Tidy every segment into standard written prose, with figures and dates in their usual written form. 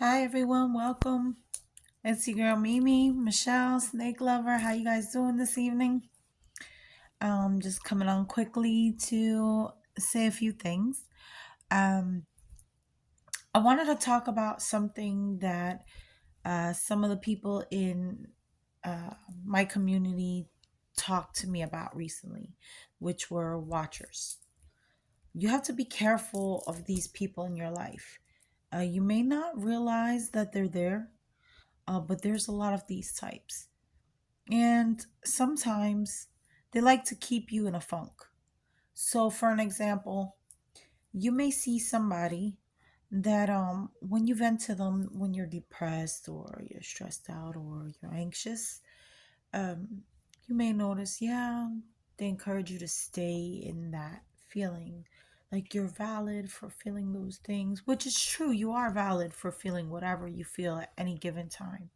Hi everyone, welcome. It's your girl Mimi, Michelle, Snake Lover. How you guys doing this evening? Just coming on quickly to say a few things. Um, I wanted to talk about something that some of the people in uh, my community talked to me about recently, which were watchers. You have to be careful of these people in your life. You may not realize that they're there, but there's a lot of these types. And sometimes they like to keep you in a funk. So, for an example, you may see somebody that when you vent to them when you're depressed or you're stressed out or you're anxious, um, you may notice, yeah, they encourage you to stay in that feeling. Like you're valid for feeling those things, which is true. You are valid for feeling whatever you feel at any given time.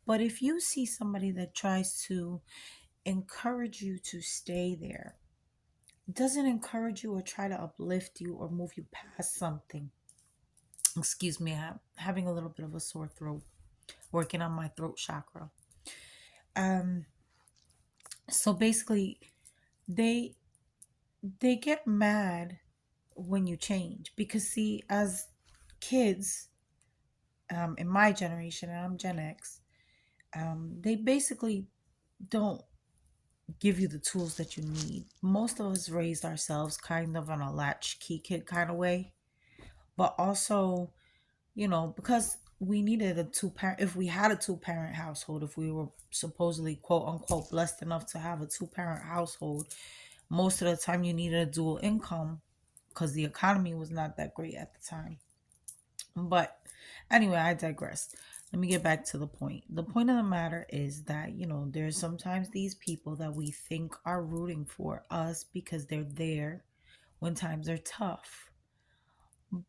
But if you see somebody that tries to encourage you to stay there, doesn't encourage you or try to uplift you or move you past something. Excuse me, I'm having a little bit of a sore throat, working on my throat chakra. Um, so basically, they they get mad when you change because see, as kids, in my generation, and I'm Gen X, they basically don't give you the tools that you need. Most of us raised ourselves kind of on a latchkey kid kind of way, but also, because we needed a two parent, if we had a two-parent household, if we were supposedly quote unquote blessed enough to have a two-parent household, most of the time you needed a dual income because the economy was not that great at the time. But anyway, I digress. Let me get back to the point. The point of the matter is that, there's sometimes these people that we think are rooting for us because they're there when times are tough.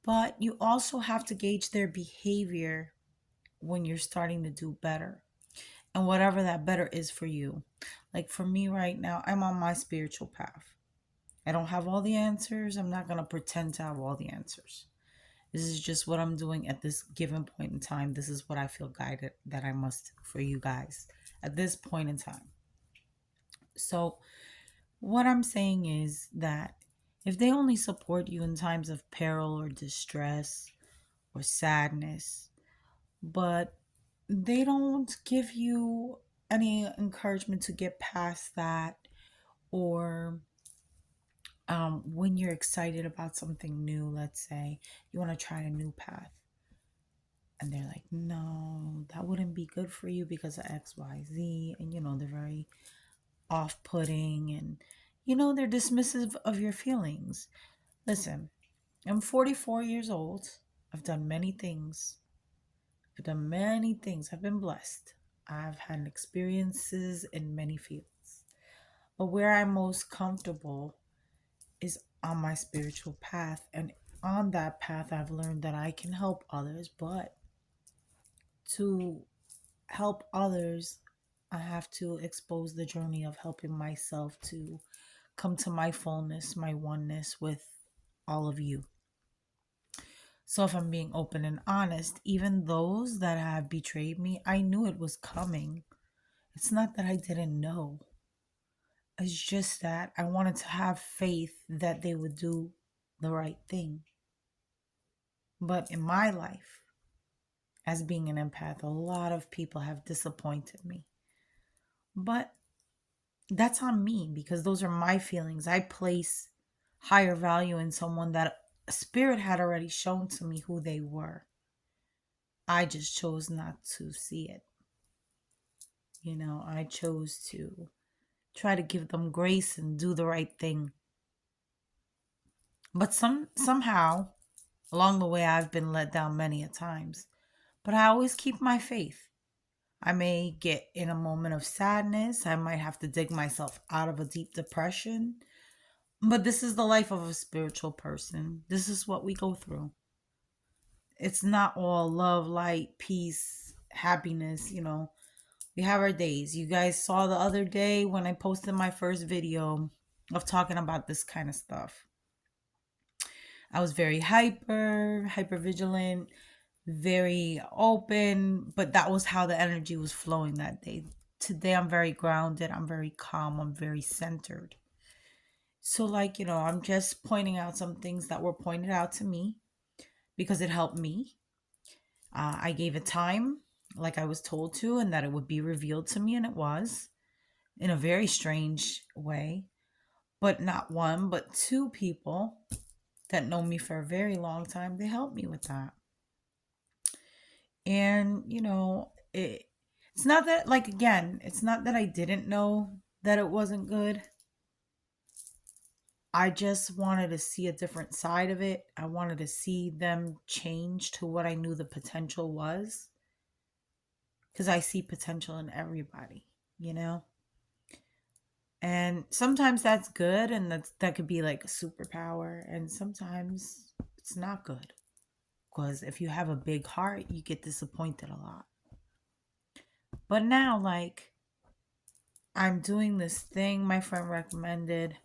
But you also have to gauge their behavior when you're starting to do better and whatever that better is for you. Like for me right now, I'm on my spiritual path. I don't have all the answers. I'm not going to pretend to have all the answers. This is just what I'm doing at this given point in time. This is what I feel guided that I must do for you guys at this point in time. So, what I'm saying is that if they only support you in times of peril or distress or sadness, but they don't give you any encouragement to get past that, or when you're excited about something new, let's say you want to try a new path and they're like, no, that wouldn't be good for you because of XYZ. And, they're very off putting and, they're dismissive of your feelings. Listen, I'm 44 years old. I've done many things. I've done many things. I've been blessed. I've had experiences in many fields. But where I'm most comfortable is on my spiritual path. And on that path, I've learned that I can help others, but to help others, I have to expose the journey of helping myself to come to my fullness, my oneness with all of you. So, if I'm being open and honest, even those that have betrayed me, I knew it was coming. It's not that I didn't know, it's just that I wanted to have faith that they would do the right thing. But in my life, as being an empath, a lot of people have disappointed me. But that's on me because those are my feelings. I place higher value in someone that spirit had already shown to me who they were. I just chose not to see it. I chose to try to give them grace and do the right thing. But somehow along the way I've been let down many a times. But I always keep my faith. I may get in a moment of sadness. I might have to dig myself out of a deep depression. But this is the life of a spiritual person. This is what we go through. It's not all love, light, peace, happiness. We have our days. You guys saw the other day when I posted my first video of talking about this kind of stuff. I was very hyper vigilant, very open, but that was how the energy was flowing that day. Today, I'm very grounded, I'm very calm, I'm very centered. So, like, I'm just pointing out some things that were pointed out to me because it helped me. I gave it time, like I was told to, and that it would be revealed to me, and it was in a very strange way. But not one, but two people that know me for a very long time, they helped me with that. And, it's not that, like, again, it's not that I didn't know that it wasn't good. I just wanted to see a different side of it. I wanted to see them change to what I knew the potential was. Because I see potential in everybody, you know? And sometimes that's good, and that could be like a superpower. And sometimes it's not good. Because if you have a big heart, you get disappointed a lot. But now, like, I'm doing this thing my friend recommended,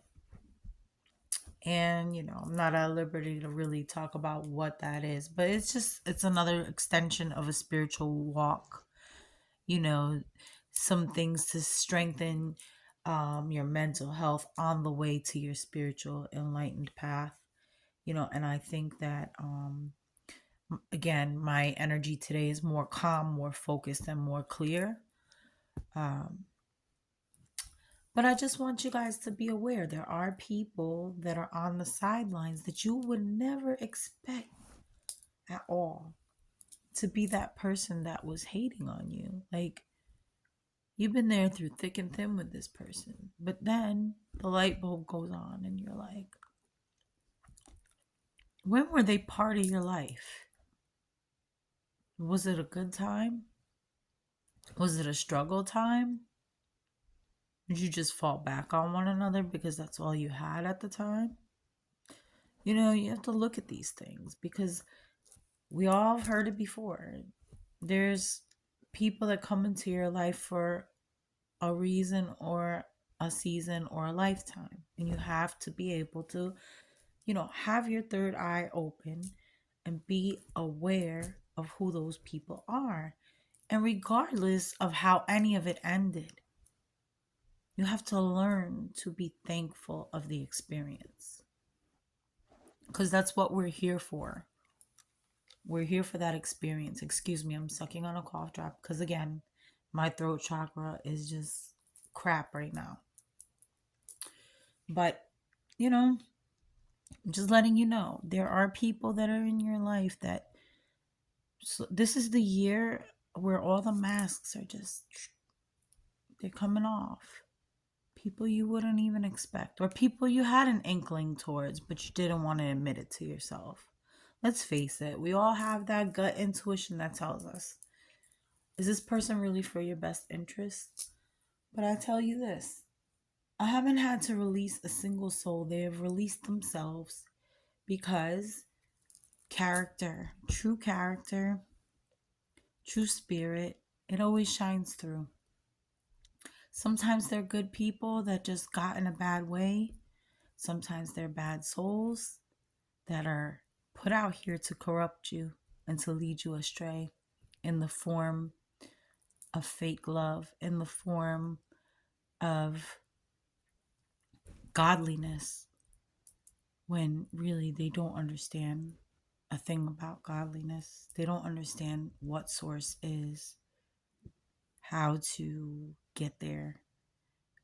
and I'm not at liberty to really talk about what that is, but it's another extension of a spiritual walk. you know some things to strengthen your mental health on the way to your spiritual enlightened path. And I think that again, my energy today is more calm, more focused, and more clear. um But I just want you guys to be aware there are people that are on the sidelines that you would never expect at all to be that person that was hating on you. Like, you've been there through thick and thin with this person, but then the light bulb goes on and you're like, when were they part of your life? Was it a good time? Was it a struggle time? Did you just fall back on one another because that's all you had at the time? You have to look at these things because we all have heard it before. There's people that come into your life for a reason or a season or a lifetime. And you have to be able to, have your third eye open and be aware of who those people are. And regardless of how any of it ended, you have to learn to be thankful of the experience. Because that's what we're here for. We're here for that experience. Excuse me, I'm sucking on a cough drop because, again, my throat chakra is just crap right now. But, you know, just letting you know, there are people that are in your life that, so this is the year where all the masks are just, they're coming off. People you wouldn't even expect, or people you had an inkling towards, but you didn't want to admit it to yourself. Let's face it, we all have that gut intuition that tells us, is this person really for your best interest? But I tell you this, I haven't had to release a single soul. They have released themselves because character, true spirit, it always shines through. Sometimes they're good people that just got in a bad way. Sometimes they're bad souls that are put out here to corrupt you and to lead you astray in the form of fake love, in the form of godliness, when really they don't understand a thing about godliness. They don't understand what source is, how to get there.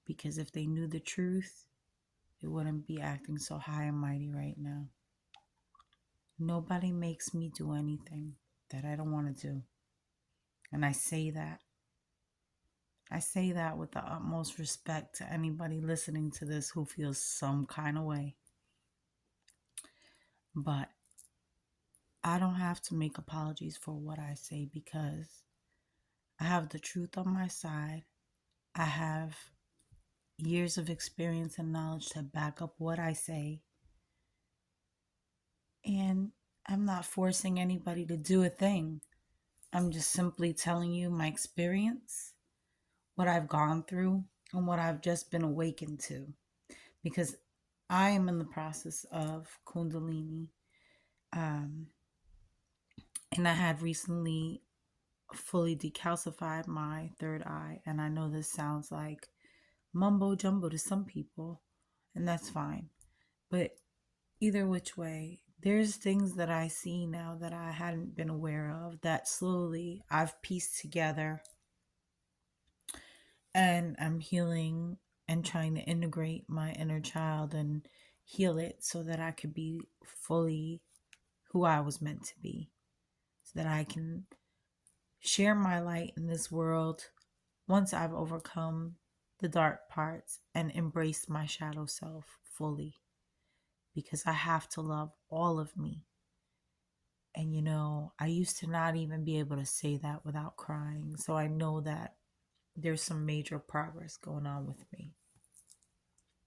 Because if they knew the truth, they wouldn't be acting so high and mighty right now. Nobody makes me do anything that I don't want to do. And I say that. I say that with the utmost respect to anybody listening to this who feels some kind of way. But I don't have to make apologies for what I say because I have the truth on my side. I have years of experience and knowledge to back up what I say. And I'm not forcing anybody to do a thing. I'm just simply telling you my experience, what I've gone through, and what I've just been awakened to. Because I am in the process of Kundalini. And I had recently fully decalcified my third eye. And I know this sounds like mumbo jumbo to some people, and that's fine. But either which way, there's things that I see now that I hadn't been aware of that slowly I've pieced together, and I'm healing and trying to integrate my inner child and heal it so that I could be fully who I was meant to be, so that I can share my light in this world once I've overcome the dark parts and embrace my shadow self fully, because I have to love all of me. And I used to not even be able to say that without crying. So I know that there's some major progress going on with me.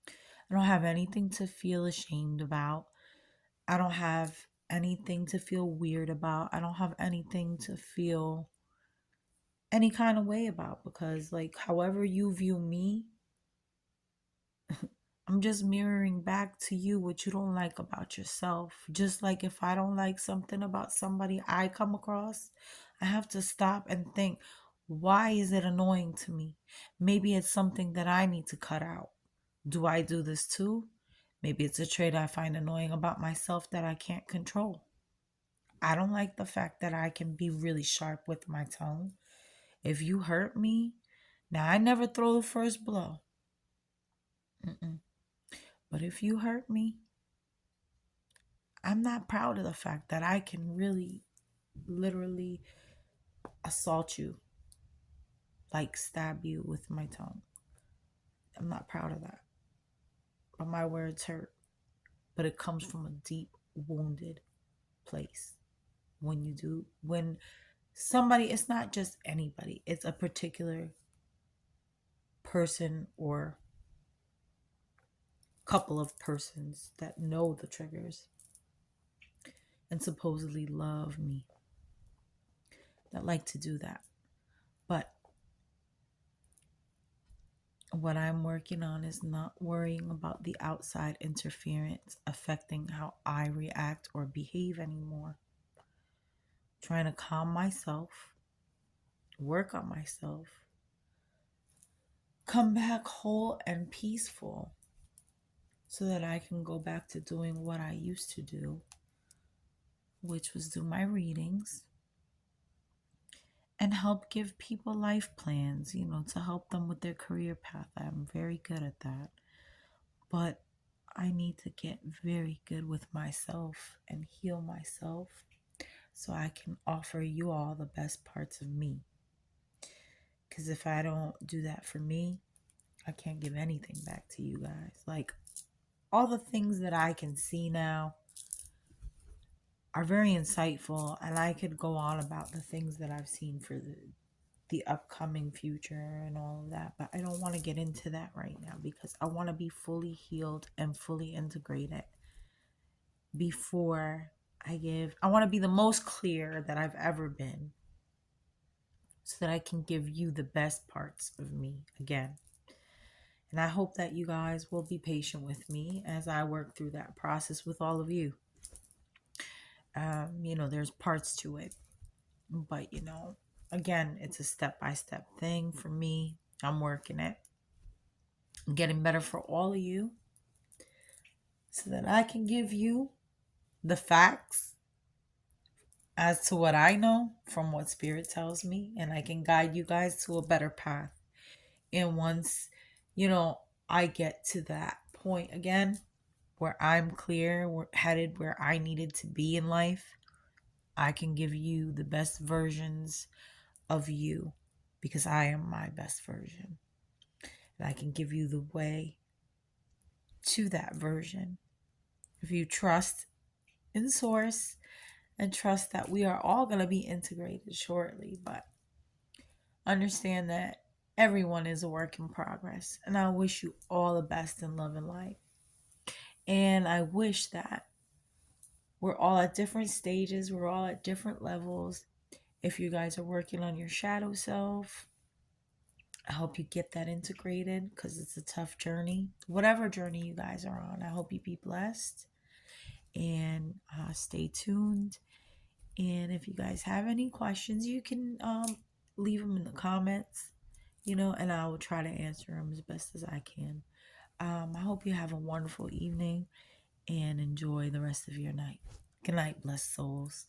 I don't have anything to feel ashamed about. I don't have anything to feel weird about. I don't have anything to feel any kind of way about, because, like, however you view me, I'm just mirroring back to you what you don't like about yourself. Just like if I don't like something about somebody I come across, I have to stop and think, why is it annoying to me? Maybe it's something that I need to cut out. Do I do this too? Maybe it's a trait I find annoying about myself that I can't control. I don't like the fact that I can be really sharp with my tone. If you hurt me, now I never throw the first blow. Mm-mm. But if you hurt me, I'm not proud of the fact that I can really, literally assault you, like stab you with my tongue. I'm not proud of that. But my words hurt. But it comes from a deep, wounded place. When somebody, it's not just anybody, it's a particular person or couple of persons that know the triggers and supposedly love me, that like to do that. But what I'm working on is not worrying about the outside interference affecting how I react or behave anymore. Trying to calm myself, work on myself, come back whole and peaceful so that I can go back to doing what I used to do, which was do my readings and help give people life plans, to help them with their career path. I'm very good at that. But I need to get very good with myself and heal myself so I can offer you all the best parts of me. Because if I don't do that for me, I can't give anything back to you guys. Like, all the things that I can see now are very insightful, and I could go on about the things that I've seen for the upcoming future and all of that, but I don't want to get into that right now because I want to be fully healed and fully integrated before I want to be the most clear that I've ever been so that I can give you the best parts of me again. And I hope that you guys will be patient with me as I work through that process with all of you. There's parts to it, but again, it's a step-by-step thing for me. I'm working it, I'm getting better for all of you so that I can give you the facts as to what I know from what Spirit tells me, and I can guide you guys to a better path. And once, I get to that point again where I'm clear, we're headed where I needed to be in life, I can give you the best versions of you because I am my best version. And I can give you the way to that version. If you trust in Source and trust that we are all going to be integrated shortly, but understand that everyone is a work in progress. And I wish you all the best in love and light. And I wish that we're all at different stages, we're all at different levels. If you guys are working on your shadow self, I hope you get that integrated because it's a tough journey. Whatever journey you guys are on, I hope you be blessed and stay tuned. And if you guys have any questions, you can leave them in the comments, and I will try to answer them as best as I can. I hope you have a wonderful evening and enjoy the rest of your night. Good night, blessed souls.